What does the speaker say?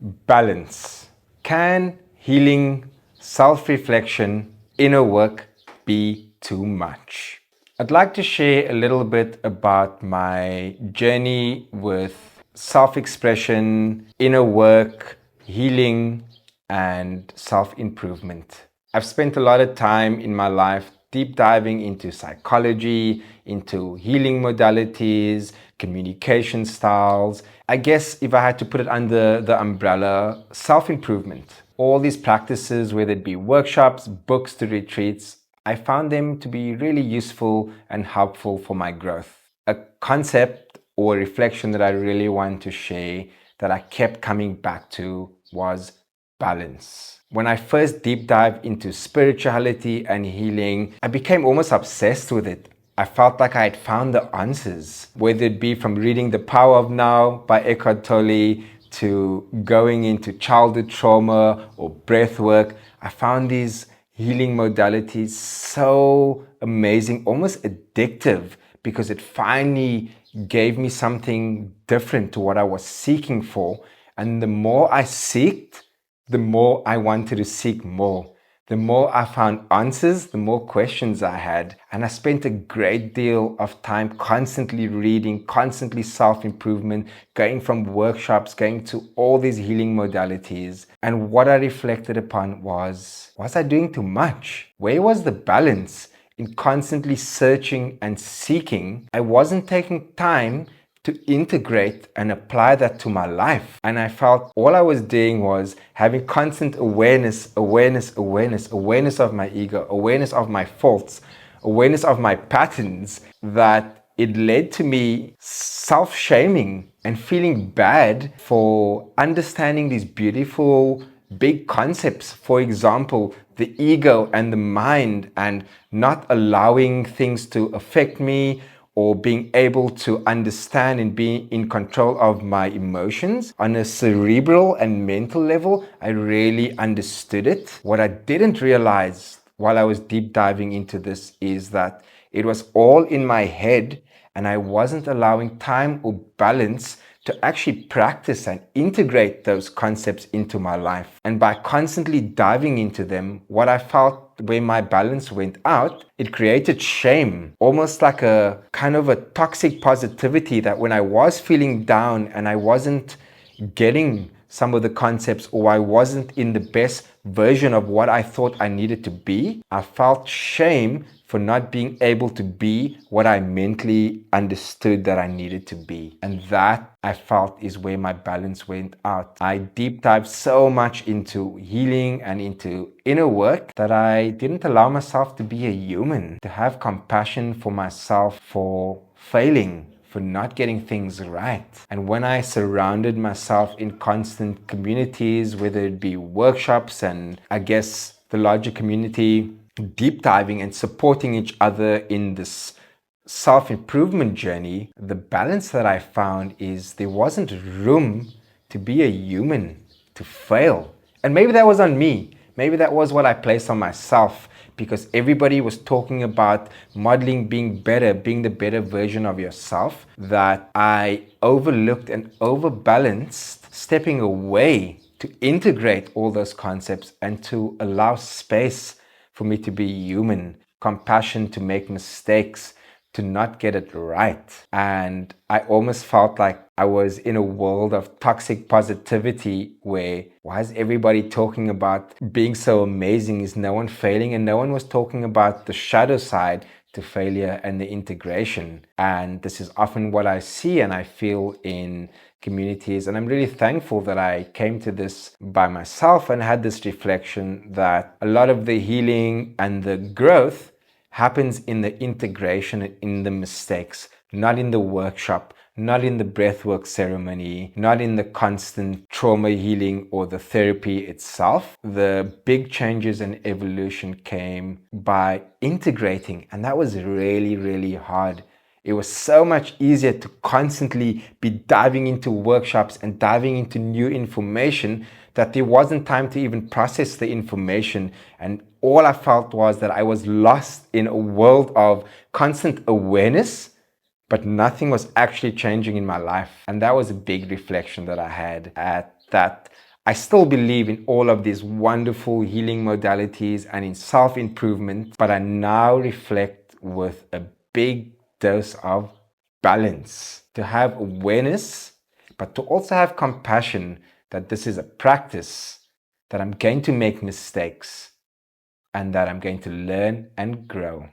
Balance. Can healing, self-reflection, inner work be too much? I'd like to share a little bit about my journey with self-expression, inner work, healing, and self-improvement. I've spent a lot of time in my life deep diving into psychology, into healing modalities, communication styles. I guess if I had to put it under the umbrella, self-improvement. All these practices, whether it be workshops, books to retreats, I found them to be really useful and helpful for my growth. A concept or a reflection that I really want to share that I kept coming back to was balance. When I first deep dived into spirituality and healing, I became almost obsessed with it. I felt like I had found the answers, whether it be from reading The Power of Now by Eckhart Tolle to going into childhood trauma or breath work. I found these healing modalities so amazing, almost addictive, because it finally gave me something different to what I was seeking for. And the more I seeked, the more I wanted to seek more. The more I found answers, the more questions I had. And I spent a great deal of time constantly reading, constantly self-improvement, going from workshops, going to all these healing modalities. And what I reflected upon was I doing too much? Where was the balance? In constantly searching and seeking, I wasn't taking time to integrate and apply that to my life. And I felt all I was doing was having constant awareness of my ego, awareness of my faults, awareness of my patterns, that it led to me self-shaming and feeling bad for understanding these beautiful big concepts. For example, the ego and the mind, and not allowing things to affect me, or being able to understand and be in control of my emotions on a cerebral and mental level. I really understood it. What I didn't realize while I was deep diving into this is that it was all in my head, and I wasn't allowing time or balance to actually practice and integrate those concepts into my life. And by constantly diving into them, what I felt when my balance went out, it created shame, almost like a kind of a toxic positivity, that when I was feeling down and I wasn't getting some of the concepts, or I wasn't in the best version of what I thought I needed to be, I felt shame for not being able to be what I mentally understood that I needed to be. And that, I felt, is where my balance went out. I deep dived so much into healing and into inner work that I didn't allow myself to be a human, to have compassion for myself for failing, for not getting things right. And when I surrounded myself in constant communities, whether it be workshops and I guess the larger community, deep diving and supporting each other in this self-improvement journey, the balance that I found is there wasn't room to be a human, to fail. And maybe that was on me. Maybe that was what I placed on myself, because everybody was talking about modeling being better, being the better version of yourself, that I overlooked and overbalanced, stepping away to integrate all those concepts and to allow space for me to be human, compassion to make mistakes, to not get it right. And I almost felt like I was in a world of toxic positivity where, why is everybody talking about being so amazing? Is no one failing? And no one was talking about the shadow side to failure and the integration. And this is often what I see and I feel in communities. And I'm really thankful that I came to this by myself and had this reflection that a lot of the healing and the growth happens in the integration, in the mistakes, not in the workshop, not in the breathwork ceremony, not in the constant trauma healing or the therapy itself. The big changes and evolution came by integrating, and that was really, really hard. It was so much easier to constantly be diving into workshops and diving into new information that there wasn't time to even process the information. And all I felt was that I was lost in a world of constant awareness, but nothing was actually changing in my life. And that was a big reflection that I had, at that I still believe in all of these wonderful healing modalities and in self-improvement, but I now reflect with a big dose of balance, to have awareness, but to also have compassion that this is a practice, that I'm going to make mistakes, and that I'm going to learn and grow.